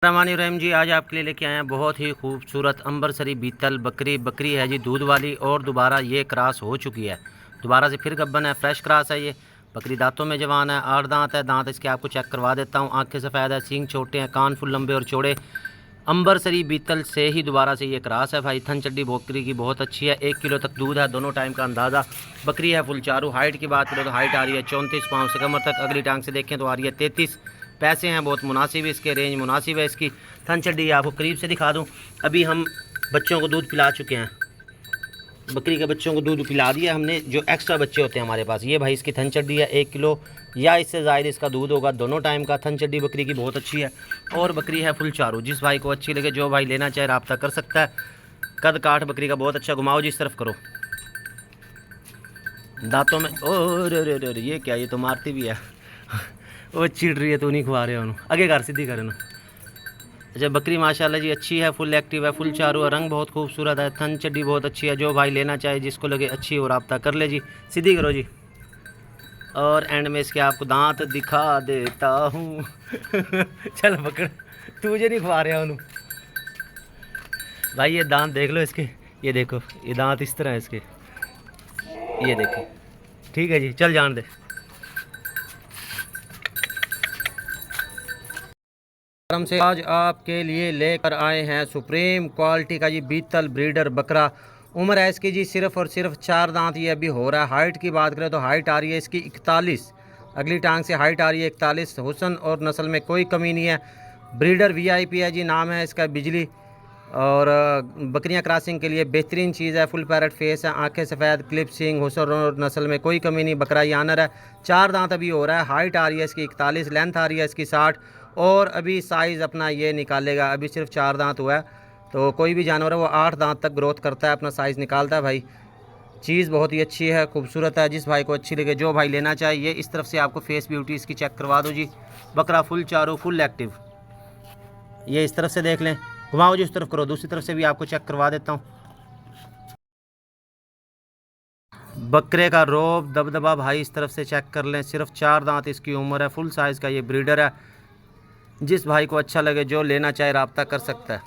रहीम जी, आज आपके लिए लेके आए हैं बहुत ही खूबसूरत अंबरसरी बीतल बकरी है जी, दूध वाली। और दोबारा ये क्रॉस हो चुकी है, दोबारा से फिर गब्बन है, फ्रेश क्रॉस है ये। बकरी दांतों में जवान है, 8 दांत है। दांत इसके आपको चेक करवा देता हूँ। आंखें सफ़ेद है, सींग छोटे हैं, कान फुल लंबे और चौड़े। अंबरसरी बीतल से ही दोबारा से ये क्रॉस है भाई। थन चड्डी बकरी की बहुत अच्छी है, 1 किलो तक दूध है, दोनों टाइम का अंदाज़ा। बकरी है फुल चारू। हाइट की बात करें तो हाइट आ रही है 34 पाँव से कमर तक। अगली टांग से देखें तो आ रही है 33। पैसे हैं बहुत मुनासिब, इसके रेंज मुनासिब है इसकी। थन चड्डी आपको करीब से दिखा दूं। अभी हम बच्चों को दूध पिला चुके हैं, बकरी के बच्चों को दूध पिला दिया हमने। जो एक्स्ट्रा बच्चे होते हैं हमारे पास, ये भाई इसकी थन चड्डी है, 1 किलो या इससे ज़ायद इसका दूध होगा, दोनों टाइम का। थन चड्डी बकरी की बहुत अच्छी है और बकरी है फुल चारू। जिस भाई को अच्छी लगे, जो भाई लेना चाहे रब्ता कर सकता है। कद काठ बकरी का बहुत अच्छा। घुमाओ जिस तरफ करो, दांतों में। और ये क्या, ये तो मारती भी है। वो चिड़ रही है तो नहीं खुआ रहे हो। आगे कर सीधी करे ना। अच्छा, बकरी माशाल्लाह जी अच्छी है, फुल एक्टिव है, फुल चारू है, रंग बहुत खूबसूरत है, थन चड्डी बहुत अच्छी है। जो भाई लेना चाहे, जिसको लगे अच्छी हो, रब्ता कर ले जी। सीधी करो जी। और एंड में इसके आपको दांत दिखा देता हूँ। चल पकड़, तुझे नहीं खुआ रहा हूँ भाई। ये दांत देख लो इसके, ये देखो, ये दांत इस तरह है इसके, ये देखो। ठीक है जी, चल जान दे। से आज आपके लिए लेकर आए हैं सुप्रीम क्वालिटी का जी बीतल ब्रीडर बकरा। उम्र है इसकी जी सिर्फ और सिर्फ 4 दांत ये अभी हो रहा है। हाइट की बात करें तो हाइट आ रही है इसकी 41। अगली टांग से हाइट आ रही है 41। हुस्न और नस्ल में कोई कमी नहीं है। ब्रीडर वीआईपी है जी, नाम है इसका बिजली। और बकरियां क्रॉसिंग के लिए बेहतरीन चीज़ है। फुल पैरेट फेस है, आंखें सफ़ेद, क्लिप सिंग, हुस्न और नस्ल में कोई कमी नहीं। बकरा यानर है, 4 दांत अभी हो रहा है। हाइट आ रही है इसकी 41, लेंथ आ रही है इसकी 60। और अभी साइज़ अपना ये निकालेगा। अभी सिर्फ 4 दांत हुआ है, तो कोई भी जानवर है वो 8 दांत तक ग्रोथ करता है, अपना साइज़ निकालता है भाई। चीज़ बहुत ही अच्छी है, खूबसूरत है। जिस भाई को अच्छी लगे, जो भाई लेना चाहे, ये इस तरफ से आपको फेस ब्यूटी इसकी चेक करवा दो जी। बकरा फुल चारू, फुल एक्टिव। ये इस तरफ से देख लें, घुमाओ जी, उस तरफ करो, दूसरी तरफ से भी आपको चेक करवा देता हूँ। बकरे का रोब दबदबा भाई इस तरफ से चेक कर लें। सिर्फ 4 दांत इसकी उम्र है, फुल साइज़ का ये ब्रीडर है। जिस भाई को अच्छा लगे, जो लेना चाहे, रब्ता कर सकता है।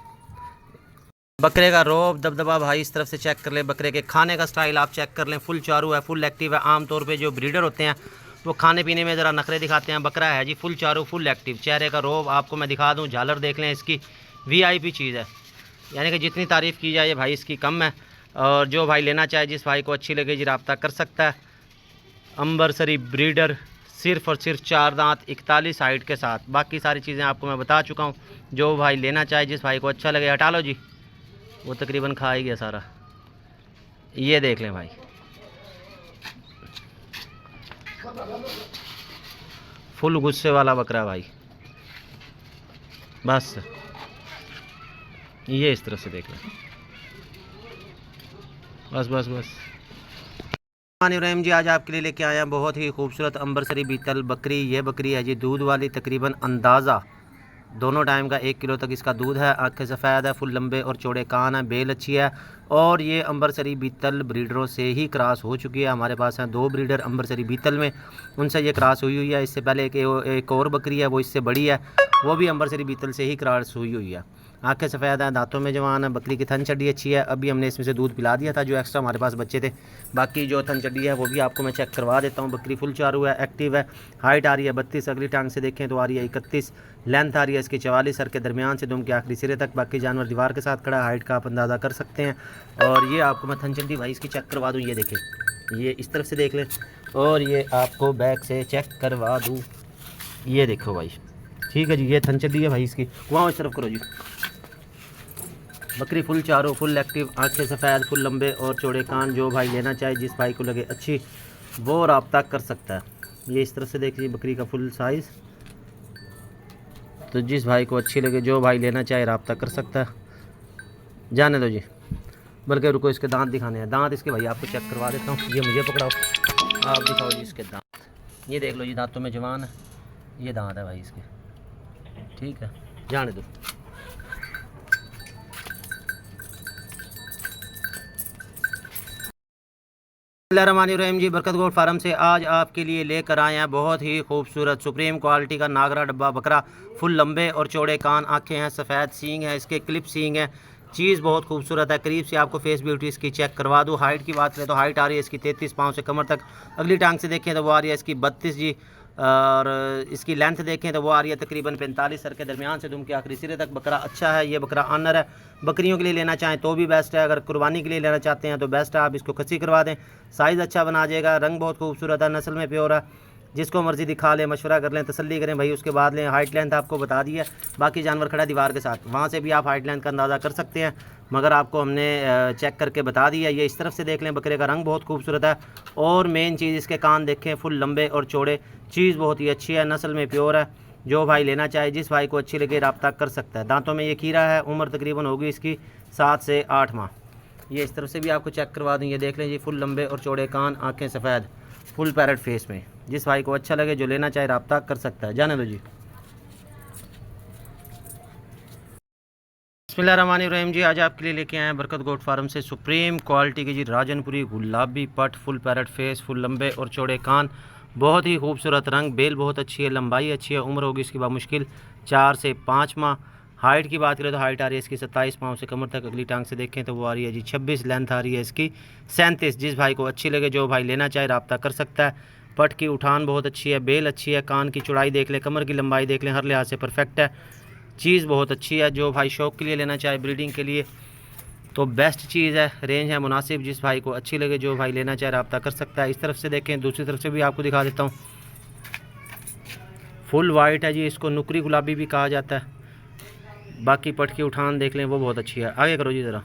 बकरे का रोब दबदबा भाई इस तरफ से चेक कर लें। बकरे के खाने का स्टाइल आप चेक कर लें। फुल चारू है, फुल एक्टिव है। आमतौर पे जो ब्रीडर होते हैं वो खाने पीने में ज़रा नखरे दिखाते हैं, बकरा है जी फुल चारू, फुल एक्टिव। चेहरे का रोब आपको मैं दिखा दूँ, झालर देख लें इसकी, वीआईपी चीज़ है। यानी कि जितनी तारीफ़ की जाए भाई इसकी कम है। और जो भाई लेना चाहे, जिस भाई को अच्छी लगे जी, रब्ता कर सकता है। अंबरसरी ब्रीडर, सिर्फ और सिर्फ 4 दांत, 41 हाइट के साथ। बाकी सारी चीज़ें आपको मैं बता चुका हूँ। जो भाई लेना चाहे, जिस भाई को अच्छा लगे, हटा लो जी, वो तकरीबन खा ही गया सारा। ये देख लें भाई, फुल गुस्से वाला बकरा भाई। बस ये इस तरह से देख लें। बस बस बस। इब्राहिम जी, आज आपके लिए लेके आया बहुत ही खूबसूरत अंबरसरी बीतल बकरी। ये बकरी है जी दूध वाली, तकरीबन अंदाज़ा दोनों टाइम का 1 किलो तक इसका दूध है। आंखें सफ़ेद है, फुल लंबे और चौड़े कान है, बेल अच्छी है। और ये अंबरसरी बीतल ब्रीडरों से ही क्रॉस हो चुकी है। हमारे पास हैं 2 ब्रीडर अंबरसरी बीतल में, उनसे ये क्रॉस हुई है। इससे पहले एक और बकरी है, वो इससे बड़ी है, वो भी अंबरसरी बीतल से ही क्रॉस हुई है। आंखें सफ़ेद हैं, दांतों में जवान है। बकरी की थन चड्डी अच्छी है। अभी हमने इसमें से दूध पिला दिया था, जो एक्स्ट्रा हमारे पास बच्चे थे। बाकी जो थन चड्डी है वो भी आपको मैं चेक करवा देता हूँ। बकरी फुल चारू है, एक्टिव है। हाइट आ रही है 32। अगली टांग से देखें तो आ रही है 31। लेंथ आ रही है इसकी 44, सर के दरमियान से दुम के आखिरी सिरे तक। बाकी जानवर दीवार के साथ खड़ा है, हाइट का आप अंदाज़ा कर सकते हैं। और ये आपको मैं थन चड्डी भाई इसकी चेक करवा दूँ। ये देखें, ये इस तरफ से देख लें, और ये आपको बैक से चेक करवा दूँ। ये देखो भाई, ठीक है जी, ये थन चड्डी है भाई इसकी। वहाँ इस तरफ करो जी। बकरी फुल चारो, फुल एक्टिव, आंखें सफ़ेद, फुल लंबे और चौड़े कान। जो भाई लेना चाहे, जिस भाई को लगे अच्छी, वो रब्ता कर सकता है। ये इस तरह से देखिए बकरी का फुल साइज़। तो जिस भाई को अच्छी लगे, जो भाई लेना चाहे, रब्ता कर सकता है। जाने दो जी, बल्कि रुको, इसके दांत दिखाने हैं। दांत इसके भाई आपको चेक करवा देता हूँ। ये मुझे पकड़ाओ, आप दिखाओ जी इसके दांत। ये देख लो जी, दांतों में जवान है, ये दांत है भाई इसके। ठीक है, जाने दो। बिस्मिल्लाहिर्रहमानिर्रहीम जी, बरकत गोट फार्म से आज आपके लिए लेकर आए हैं बहुत ही खूबसूरत सुप्रीम क्वालिटी का नागरा डब्बा बकरा। फुल लंबे और चौड़े कान, आंखें हैं, सफ़ेद सींग है, इसके क्लिप सींग है। चीज़ बहुत खूबसूरत है। करीब से आपको फेस ब्यूटी इसकी चेक करवा दूँ। हाइट की बात करें तो हाइट आ रही है इसकी 33 पाँव से कमर तक। अगली टांग से देखें तो वो आ रही है इसकी 32 जी, और इसकी लेंथ देखें तो वो आ रही है तकरीबन 45 सर के दरमियान से दुम के आखिरी सिरे तक। बकरा अच्छा है, ये बकरा ऑनर है। बकरियों के लिए लेना चाहें तो भी बेस्ट है, अगर कुर्बानी के लिए लेना चाहते हैं तो बेस्ट है, आप इसको खसी करवा दें। साइज़ अच्छा बना जाएगा, रंग बहुत खूबसूरत है, नस्ल में प्योर है। जिसको मर्ज़ी दिखा लें, मशवरा कर लें, तसल्ली करें भाई, उसके बाद लें। हाइट लेंथ आपको बता दी है, बाकी जानवर खड़ा दीवार के साथ, वहाँ से भी आप हाइट लेंथ का अंदाज़ा कर सकते हैं, मगर आपको हमने चेक करके बता दिया। ये इस तरफ से देख लें, बकरे का रंग बहुत खूबसूरत है, और मेन चीज़ इसके कान देखें, फुल लंबे और चौड़े। चीज़ बहुत ही अच्छी है, नस्ल में प्योर है। जो भाई लेना चाहे, जिस भाई को अच्छी लगे, रब्ता कर सकता है। दांतों में ये खीरा है, उम्र तकरीबन होगी इसकी 7 से 8 माह। ये इस तरफ से भी आपको चेक करवा दूँ। ये देख लें जी, फुल लंबे और चौड़े कान, आंखें सफ़ेद, फुल पैरेट फेस में। जिस भाई को अच्छा लगे, जो लेना चाहे, रब्ता कर सकता है। जाने दो जी। बिस्मिल्लाहिर्रहमानिर्रहीम जी, आज आपके लिए लेके आए हैं बरकत गोट फार्म से सुप्रीम क्वालिटी की जी राजनपुरी गुलाबी पट, फुल पैरेट फेस, फुल लंबे और चौड़े कान, बहुत ही खूबसूरत रंग, बेल बहुत अच्छी है, लंबाई अच्छी है। उम्र होगी इसकी बामुश्किल 4 से 5 माह। हाइट की बात करें तो हाइट आ रही है इसकी 27 पाँव से कमर तक। अगली टांग से देखें तो वो आ रही है जी 26। लेंथ आ रही है इसकी 37। जिस भाई को अच्छी लगे, जो भाई लेना चाहे, रब्ता कर सकता है। पट की उठान बहुत अच्छी है, बेल अच्छी है, कान की चौड़ाई देख लें, कमर की लंबाई देख लें, हर लिहाज से परफेक्ट है। चीज़ बहुत अच्छी है। जो भाई शौक़ के लिए लेना चाहे, ब्रीडिंग के लिए, तो बेस्ट चीज़ है। रेंज है मुनासिब, जिस भाई को अच्छी लगे, जो भाई लेना चाहे, रब्ता कर सकता है। इस तरफ से देखें, दूसरी तरफ से भी आपको दिखा देता हूँ। फुल वाइट है जी, इसको नुकरी गुलाबी भी कहा जाता है। बाकी पट की उठान देख लें, वो बहुत अच्छी है। आगे करो जी ज़रा।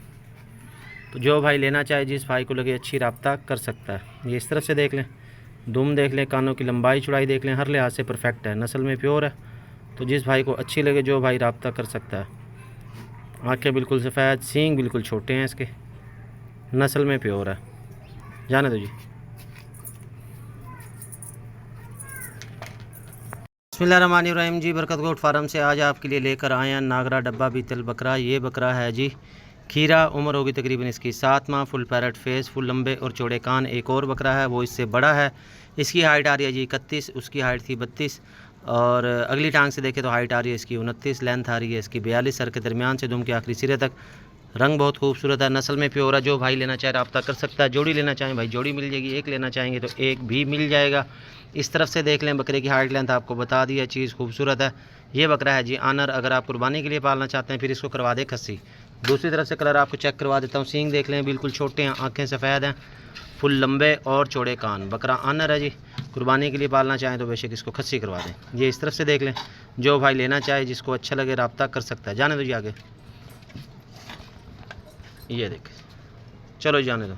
तो जो भाई लेना चाहे, जिस भाई को लगे, अच्छी रब्ता कर सकता है। ये इस तरफ से देख लें, दुम देख लें, कानों की लंबाई चौड़ाई देख लें, हर लिहाज से परफेक्ट है, नस्ल में प्योर है। तो जिस भाई को अच्छी लगे, जो भाई रब्ता कर सकता है। आँखें बिल्कुल सफ़ेद, सींग बिल्कुल छोटे हैं इसके, नस्ल में प्योर है। जाने दो जी। बिस्मिल्लाहिर्रहमानिर्रहीम जी, बरकत गोट फार्म से आज आपके लिए लेकर आए हैं नागरा डब्बा बीतल बकरा। ये बकरा है जी खीरा, उम्र होगी तकरीबन इसकी 7 माह, फुल पैरेट फेस, फुल लंबे और चौड़े कान। एक और बकरा है, वो इससे बड़ा है, इसकी हाइट आ रही है जी 31, उसकी हाइट थी 32, और अगली टांग से देखें तो हाइट आ रही है इसकी 29। लेंथ आ रही है इसकी 42 सर के दरमियान से दुम के आखिरी सिरे तक। रंग बहुत खूबसूरत है, नस्ल में प्योर है। जो भाई लेना चाहे, रब्ता कर सकता है। जोड़ी लेना चाहें भाई, जोड़ी मिल जाएगी, एक लेना चाहेंगे तो एक भी मिल जाएगा। इस तरफ से देख लें, बकरे की हाइट लेंथ आपको बता दी है। चीज़ खूबसूरत है। ये बकरा है जी आनर, अगर आप कुर्बानी के लिए पालना चाहते हैं, फिर इसको करवा दे खस्सी। दूसरी तरफ से कलर आपको चेक करवा देता हूँ। सींग देख लें, बिल्कुल छोटे हैं, आँखें सफ़ेद हैं, फुल लंबे और चौड़े कान। बकरा आनर है जी, कुर्बानी के लिए पालना चाहें तो बेशक इसको खस्सी करवा दें। ये इस तरफ से देख लें, जो भाई लेना चाहे, जिसको अच्छा लगे, रब्ता कर सकता है। जाने दो जी आगे। ये देखें, चलो जाने दो।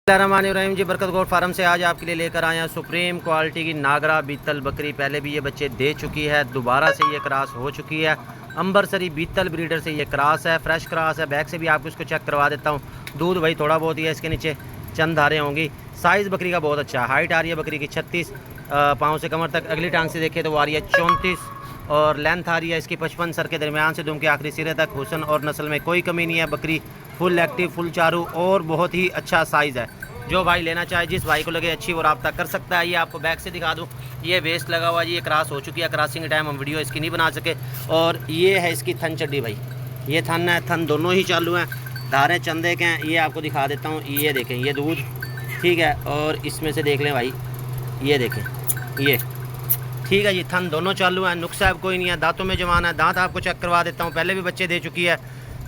बिस्मिल्लाहिर्रहमानिर्रहीम जी, बरकत गोट फार्म से आज आपके लिए लेकर आए हैं सुप्रीम क्वालिटी की नागरा बीतल बकरी। पहले भी ये बच्चे दे चुकी है, दोबारा से ये क्रॉस हो चुकी है। अंबरसरी बीतल ब्रीडर से ये क्रॉस है, फ्रेश क्रॉस है। बैक से भी आपको इसको चेक करवा देता हूँ। दूध भाई थोड़ा बहुत ही है, इसके नीचे चंद धारें होंगी। साइज़ बकरी का बहुत अच्छा है। हाइट आ रही है बकरी की 36 पाँव से कमर तक। अगली टांग से देखें तो वो आ रही है 34, और लेंथ आ रही है इसकी 55 सर के दरमियान से दुम के आखिरी सिरे तक। हुस्न और नस्ल में कोई कमी नहीं है। बकरी फुल एक्टिव, फुल चारू, और बहुत ही अच्छा साइज़ है। जो भाई लेना चाहे, जिस भाई को लगे अच्छी, वो रब्ता कर सकता है। ये आपको बैक से दिखा दूँ, ये वेस्ट लगा हुआ जी, ये क्रॉस हो चुकी है। क्रॉसिंग टाइम हम वीडियो इसकी नहीं बना सके। और ये है इसकी थन चड्डी भाई, ये थन है, थन दोनों ही चालू हैं, धारें चंदे के हैं। ये आपको दिखा देता हूँ, ये देखें, ये दूध ठीक है, और इसमें से देख लें भाई, ये देखें, ये ठीक है जी, थन दोनों चालू हैं, नुक्सा कोई नहीं है। दांतों में जवान है, दांत आपको चेक करवा देता हूँ। पहले भी बच्चे दे चुकी है।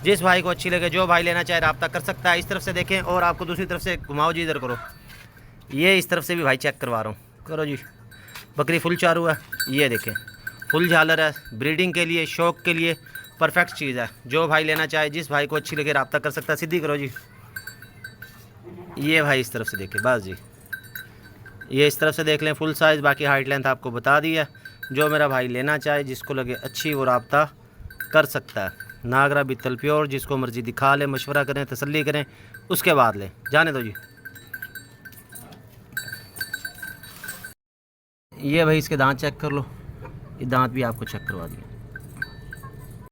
जिस भाई को अच्छी लगे, जो भाई लेना चाहे, रब्ता कर सकता है। इस तरफ से देखें, और आपको दूसरी तरफ से घुमाओ जी, इधर करो। ये इस तरफ से भी भाई चेक करवा रहा हूँ, करो जी। बकरी फुल चारू है, ये देखें, फुल झालर है। ब्रीडिंग के लिए, शौक़ के लिए परफेक्ट चीज़ है। जो भाई लेना चाहे, जिस भाई को अच्छी लगे, रब्ता कर सकता है। सीधी करो जी। ये भाई इस तरफ से देखें, बस जी, ये इस तरफ से देख लें, फुल साइज़। बाकी हाइट लेंथ आपको बता दी है। जो मेरा भाई लेना चाहे, जिसको लगे अच्छी, वो रब्ता कर सकता है। नागरा बीतल प्योर, जिसको मर्ज़ी दिखा लें, मशवरा करें, तसल्ली करें, उसके बाद लें। जाने दो जी। ये भाई इसके दांत चेक कर लो, ये दांत भी आपको चेक करवा दिए।